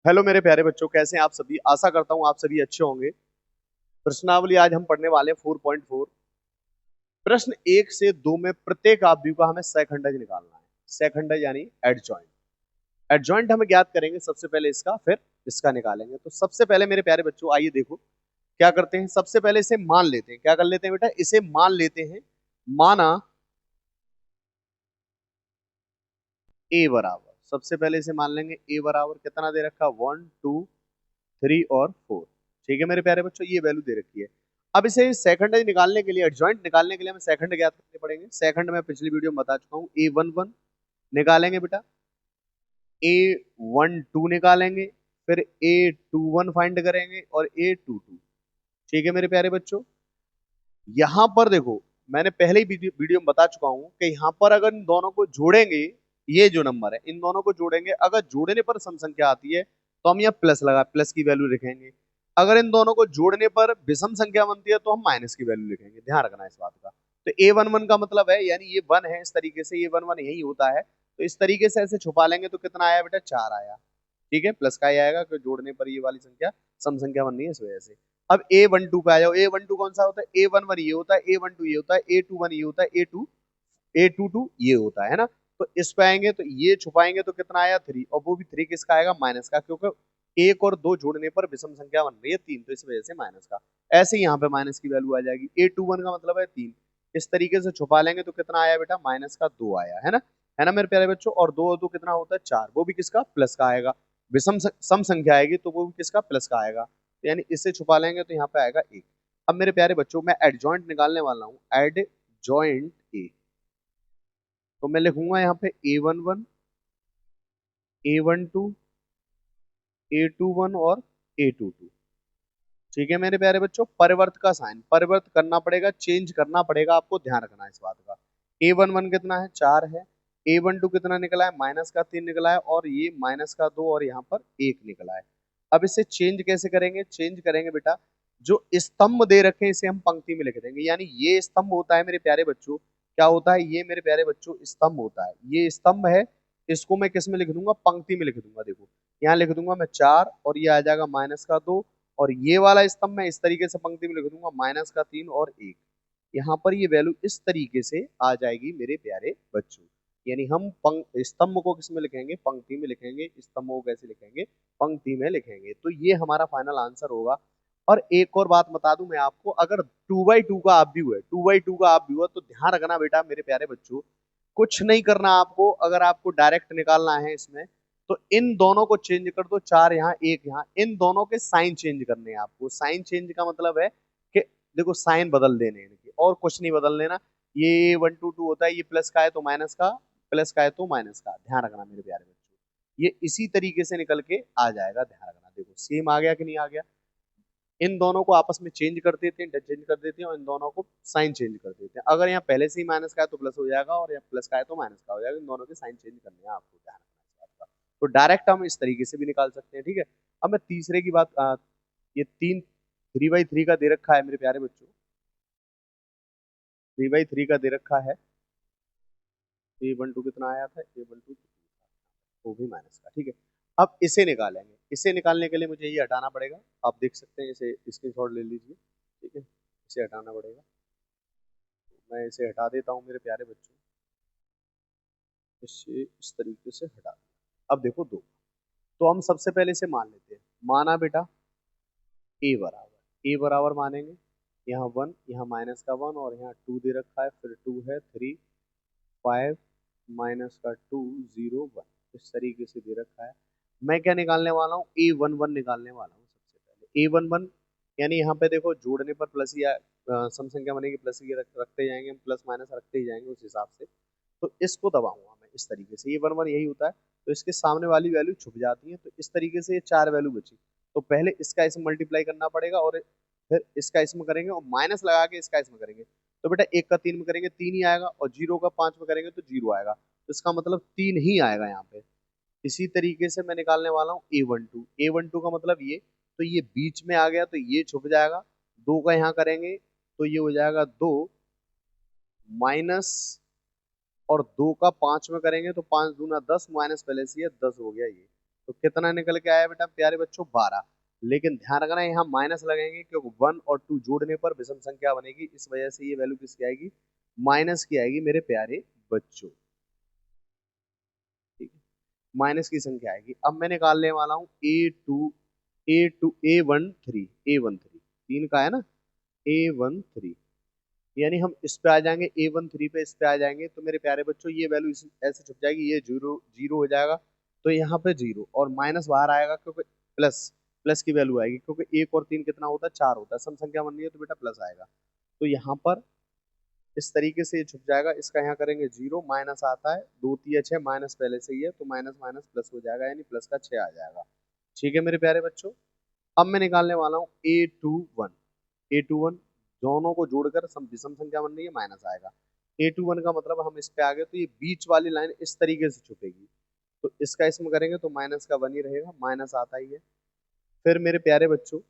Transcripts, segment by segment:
Hello मेरे प्यारे बच्चों, कैसे हैं आप सभी। आशा करता हूं आप सभी अच्छे होंगे। प्रश्नावली आज हम पढ़ने वाले हैं 4.4। प्रश्न 1 से 2 में प्रत्येक आव्यूह का हमें सहखंडज निकालना है। सहखंडज यानी एडजॉइंट। एडजॉइंट हम ज्ञात करेंगे, सबसे पहले इसका, फिर इसका निकालेंगे। तो सबसे पहले मेरे प्यारे बच्चों आइए देखो क्या करते हैं। सबसे पहले इसे मान लेते हैं। क्या कर लेते हैं बेटा? इसे मान लेते हैं। माना ए बराबर, सबसे पहले इसे मान लेंगे ए बराबर कितना दे रखा, 1 2 3 और 4। ठीक है मेरे प्यारे बच्चों, ये वैल्यू दे रखी है। अब इसे सेकंड निकालने के लिए, एडजॉइंट निकालने के लिए हमें सेकंड ज्ञात करने पड़ेंगे। सेकंड में पिछली वीडियो में बता चुका हूँ, A11 निकालेंगे बेटा, A12 निकालेंगे, फिर A21 फाइंड करेंगे और A22। ठीक है मेरे प्यारे बच्चों, यहां पर देखो मैंने पहले ही वीडियो में बता चुका हूं कि यहां पर अगर इन दोनों को जोड़ेंगे, ये जो नंबर है इन दोनों को जोड़ेंगे, अगर जोड़ने पर सम संख्या आती है तो हम यहाँ प्लस लगा प्लस की वैल्यू लिखेंगे। अगर इन दोनों को जोड़ने पर विषम संख्या बनती है तो हम माइनस की वैल्यू लिखेंगे। ध्यान रखना इस बात का। तो A11 का मतलब है, यानी ये 1 है, इस तरीके से A11 यही होता है। तो इस तरीके से ऐसे छुपा लेंगे तो कितना आया बेटा? 4 आया। ठीक है, प्लस का ही आएगा क्योंकि जोड़ने पर ये वाली संख्या सम संख्या बन रही है, इस वजह से। अब A12 पे आ जाओ। A12 कौन सा होता है? A11 ये होता है, A12 ये होता है, A21 ये होता है, A22 ये होता है ना। तो इस पे आएंगे तो ये छुपाएंगे तो कितना आया? 3। और वो भी 3 किसका आएगा? माइनस का, क्योंकि 1 और 2 जोड़ने पर विषम संख्या बन रही है 3, तो इस वजह से माइनस का। ऐसे ही यहाँ पे माइनस की वैल्यू आ जाएगी। A21 का मतलब है 3। इस तरीके से छुपा लेंगे तो कितना आया बेटा? माइनस का 2 आया, है ना। है ना मेरे प्यारे बच्चों। और 2 और 2 कितना होता है? 4। वो भी किसका? प्लस का आएगा। विषम सम संख्या आएगी तो वो भी किसका? प्लस का आएगा। तो यानी इससे छुपा लेंगे तो यहाँ पे आएगा 1। अब मेरे प्यारे बच्चों मैं एडजॉइंट निकालने वाला हूँ। एड जॉइंट ए। तो मैं लिखूंगा यहाँ पे A11, A12, A21 और A22। ठीक है मेरे प्यारे बच्चों, परिवर्त का साइन परिवर्त करना पड़ेगा, चेंज करना पड़ेगा, आपको ध्यान रखना है इस बात का। A11 कितना है? 4 है। A12 कितना निकला है? माइनस का 3 निकला है। और ये माइनस का 2 और यहाँ पर 1 निकला है। अब इसे चेंज कैसे करेंगे? चेंज करेंगे बेटा, जो स्तंभ दे रखे हैं इसे हम पंक्ति में लिख देंगे। यानी ये स्तंभ होता है मेरे प्यारे बच्चों, क्या होता है ये मेरे प्यारे बच्चों? स्तंभ होता है। ये स्तंभ है, इसको मैं किस में लिख दूंगा? पंक्ति में लिख दूंगा। देखो यहाँ लिख दूंगा मैं 4 और ये आ जाएगा माइनस का 2। और ये वाला स्तंभ मैं इस तरीके से पंक्ति में लिख दूंगा, माइनस का 3 और 1। यहाँ पर ये वैल्यू इस तरीके से आ जाएगी मेरे प्यारे बच्चों। यानी हम स्तंभ को किस में लिखेंगे? पंक्ति में लिखेंगे। स्तंभ को कैसे लिखेंगे? पंक्ति में लिखेंगे। तो ये हमारा फाइनल आंसर होगा। और एक और बात बता दूं मैं आपको, अगर 2/2 का आव्यूह है, 2/2 का आव्यूह है, तो ध्यान रखना बेटा मेरे प्यारे बच्चों, कुछ नहीं करना आपको। अगर आपको डायरेक्ट निकालना है इसमें, तो इन दोनों को चेंज कर दो, 4 यहाँ 1 यहाँ, इन दोनों के साइन चेंज करने हैं आपको। साइन चेंज का मतलब है कि देखो साइन बदल देने हैं इनके, और कुछ नहीं बदल लेना। ये 1 2 2 होता है, ये प्लस का है तो माइनस का, प्लस का है तो माइनस का। ध्यान रखना मेरे प्यारे बच्चों, ये इसी तरीके से निकल के आ जाएगा। ध्यान रखना, देखो सेम आ गया कि नहीं आ गया। इन दोनों को आपस में चेंज कर देते हैं, चेंज कर देते हैं, और इन दोनों को साइन चेंज कर देते हैं। अगर यहाँ पहले से ही माइनस का है तो प्लस हो जाएगा, और यहाँ प्लस का है तो माइनस का हो जाएगा। इन दोनों के साइन चेंज करने हैं आपको, ध्यान रखना इस बात का। तो डायरेक्ट हम इस तरीके से भी निकाल सकते हैं। ठीक है, अब मैं तीसरे की बात, ये 3/3 का दे रखा है मेरे प्यारे बच्चों। 3/3 का दे रखा है। A12 कितना आया था? A12 वो भी माइनस का। ठीक है, अब इसे निकालेंगे। इसे निकालने के लिए मुझे ये हटाना पड़ेगा। आप देख सकते हैं, इसे स्क्रीनशॉट ले लीजिए। ठीक है, इसे हटाना पड़ेगा। मैं इसे हटा देता हूँ मेरे प्यारे बच्चों। इसे इस तरीके से हटा दिया। अब देखो 2। तो हम सबसे पहले इसे मान लेते हैं। माना बेटा ए बराबर मानेंगे। यहाँ 1, यहाँ माइनस का 1, और यहाँ 2 दे रखा है, फिर 2 है, 3 5 माइनस का 2 0 1। इस तरीके से दे रखा है। मैं क्या निकालने वाला हूँ? A11 निकालने वाला हूँ सबसे पहले। A11 यानी यहाँ पे देखो जोड़ने पर प्लस ही सम संख्या बनेगी, प्लस ही रखते जाएंगे हम, प्लस माइनस रखते ही जाएंगे उस हिसाब से। तो इसको दबाऊंगा मैं इस तरीके से। A11 यही होता है। तो इसके सामने वाली वैल्यू छुप जाती है, तो इस तरीके से ये 4 वैल्यू बची। तो पहले इसका इसमें मल्टीप्लाई करना पड़ेगा, और फिर इसका इसमें करेंगे, और माइनस लगा के इसका इसमें करेंगे। तो बेटा 1 का 3 में करेंगे 3 ही आएगा, और 0 का 5 में करेंगे तो 0 आएगा। तो इसका मतलब 3 ही आएगा यहाँ पे। इसी तरीके से मैं निकालने वाला हूँ A12 का मतलब ये। तो ये बीच में आ गया तो ये छुप जाएगा। 2 का यहाँ करेंगे तो ये हो जाएगा 2 माइनस, और 2 का 5 में करेंगे तो 5 दूना 10, माइनस पहले से ये 10 हो गया ये। तो तो कितना निकल के आया बेटा प्यारे बच्चों 12। लेकिन ध्यान रखना यहाँ माइनस लगेंगे क्योंकि 1 और 2 जोड़ने पर विषम संख्या बनेगी, इस वजह से ये वैल्यू किसकी आएगी, माइनस की आएगी मेरे प्यारे बच्चों। ठीक है, माइनस की संख्या आएगी। अब मैं निकालने वाला हूँ A13 तीन का है ना, A13 यानी हम इस पे आ जाएंगे, A13 पे इस पे आ जाएंगे तो मेरे प्यारे बच्चों ये वैल्यू ऐसे छुप जाएगी, ये जीरो जीरो हो जाएगा, तो यहाँ पे जीरो और माइनस बाहर आएगा क्योंकि प्लस, प्लस की वैल्यू आएगी क्योंकि 1 और 3 कितना होता है, 4 होता है, सम संख्या बन रही है तो बेटा प्लस आएगा। तो यहाँ पर इस तरीके से ये छुप जाएगा, इसका यहाँ करेंगे जीरो, माइनस आता है 2 3 6, माइनस पहले से ही है तो माइनस माइनस प्लस हो जाएगा, यानी प्लस का 6 आ जाएगा। ठीक है मेरे प्यारे बच्चों, अब मैं निकालने वाला हूँ A21 दोनों को जोड़कर विषम संख्या बन रही है, माइनस आएगा। A21 का मतलब हम इस पे आ गए तो ये बीच वाली लाइन इस तरीके से छुपेगी, तो इसका इसमें करेंगे तो माइनस का 1 ही रहेगा, माइनस आता ही है। फिर मेरे प्यारे बच्चों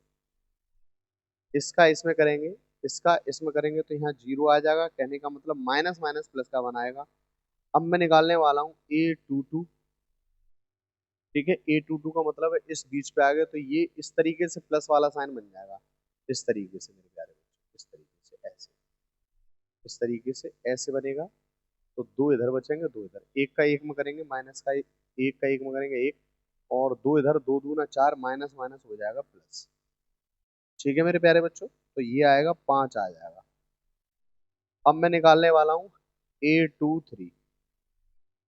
इसका इसमें करेंगे, इसका इसमें करेंगे तो यहाँ जीरो आ जाएगा, कहने का मतलब माइनस माइनस प्लस का बनाएगा। अब मैं निकालने वाला हूँ A22। ठीक है, A22 का मतलब है इस बीच पे आ गए तो ये इस तरीके से प्लस वाला साइन बन जाएगा, इस तरीके से मेरे प्यारे बच्चों, इस तरीके से ऐसे, इस तरीके से ऐसे बनेगा। तो दो इधर बचेंगे, दो इधर, एक का एक में करेंगे माइनस का एक का एक में करेंगे एक, और दो इधर, दो दूना 4, माइनस माइनस हो जाएगा प्लस। ठीक है मेरे प्यारे बच्चों, तो ये आएगा 5 आ जाएगा। अब मैं निकालने वाला हूँ A23,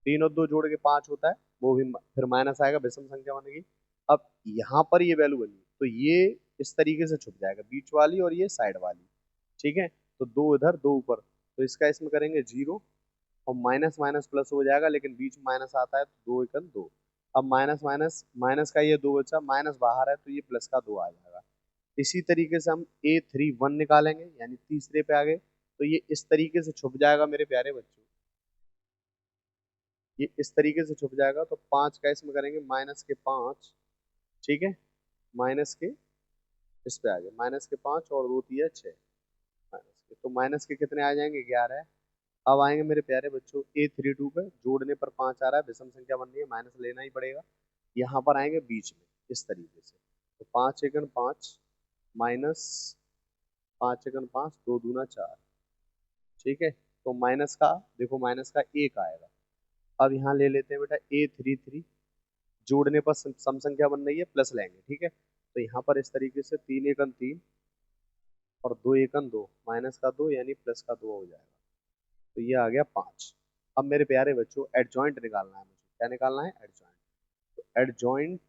3 और 2 जोड़ के 5 होता है, वो भी फिर माइनस आएगा, विषम संख्या बनेगी। अब यहाँ पर ये वैल्यू बनी तो ये इस तरीके से छुप जाएगा, बीच वाली और ये साइड वाली। ठीक है, तो दो इधर दो ऊपर, तो इसका इसमें करेंगे जीरो और माइनस माइनस प्लस हो जाएगा, लेकिन बीच में माइनस आता है तो 2 1 2। अब माइनस माइनस माइनस का ये 2 बचा, माइनस बाहर है तो ये प्लस का 2 आ जाएगा। इसी तरीके से हम A31 निकालेंगे, यानी तीसरे पे आ गए तो ये इस तरीके से छुप जाएगा मेरे प्यारे बच्चों, ये इस तरीके से छुप जाएगा। तो 5 का इसमें करेंगे -5। ठीक है, माइनस के इस पे आ गए, -5 और 2 3 6, माइनस के तो माइनस के कितने आ जाएंगे 11। अब आएंगे मेरे प्यारे बच्चों A32 पे, जोड़ने पर 5 आ रहा है, विषम संख्या बन रही है, माइनस लेना ही पड़ेगा। यहाँ पर आएंगे बीच में इस तरीके से, तो 5 1 5 माइनस 5 1 5, 2 दूना 4। ठीक है, तो माइनस का देखो, माइनस का 1 आएगा। अब यहाँ ले लेते हैं बेटा A33, जोड़ने पर सम संख्या बन रही है, प्लस लेंगे। ठीक है, तो यहाँ पर इस तरीके से 3 1 3 और 2 1 2, माइनस का 2 यानी प्लस का 2 हो जाएगा, तो ये आ गया 5। अब मेरे प्यारे बच्चों एडजॉइंट निकालना है मुझे, क्या निकालना है, एडजॉइंट। तो एडजॉइंट,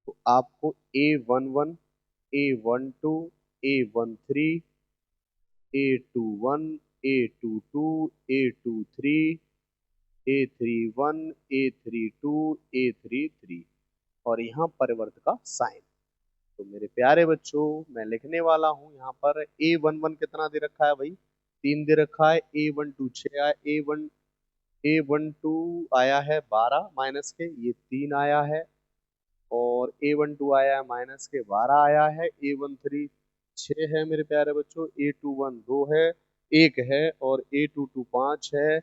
तो आपको A11 A12 A13 A21 A22 A23 A31 A32 A33 और यहाँ परिवर्त का साइन। तो मेरे प्यारे बच्चों मैं लिखने वाला हूँ यहाँ पर A11 कितना दे रखा है भाई, 3 दे रखा है, A12 6 आया, A12 आया है 12 माइनस के, ये 3 आया है, और A12 आया है माइनस के 12 आया है, A13 6 है मेरे प्यारे बच्चों, A21 2 है, 1 है, और A22 5 है।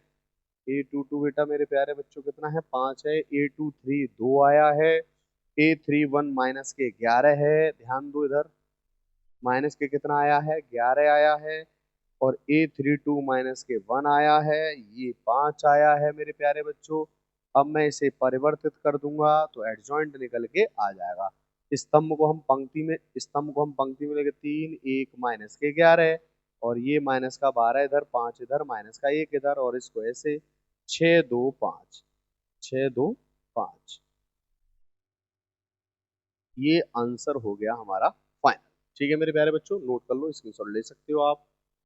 A22 बेटा मेरे प्यारे बच्चों कितना है, 5 है। A23 2 आया है। A31 माइनस के 11 है, ध्यान दो इधर, माइनस के कितना आया है, 11 आया है, और A32 माइनस के 1 आया है, ये 5 आया है मेरे प्यारे बच्चों। अब मैं इसे परिवर्तित कर दूंगा तो एडजॉइंट निकल के आ जाएगा। स्तंभ को हम पंक्ति में लेके 3 1 माइनस के 11 और ये माइनस का 12 इधर, 5 इधर, माइनस का 1 इधर, और इसको ऐसे 6 2 5, 6 2 5, ये आंसर हो गया हमारा फाइनल। ठीक है मेरे प्यारे बच्चों, नोट कर लो, स्क्रीनशॉट ले सकते हो आप।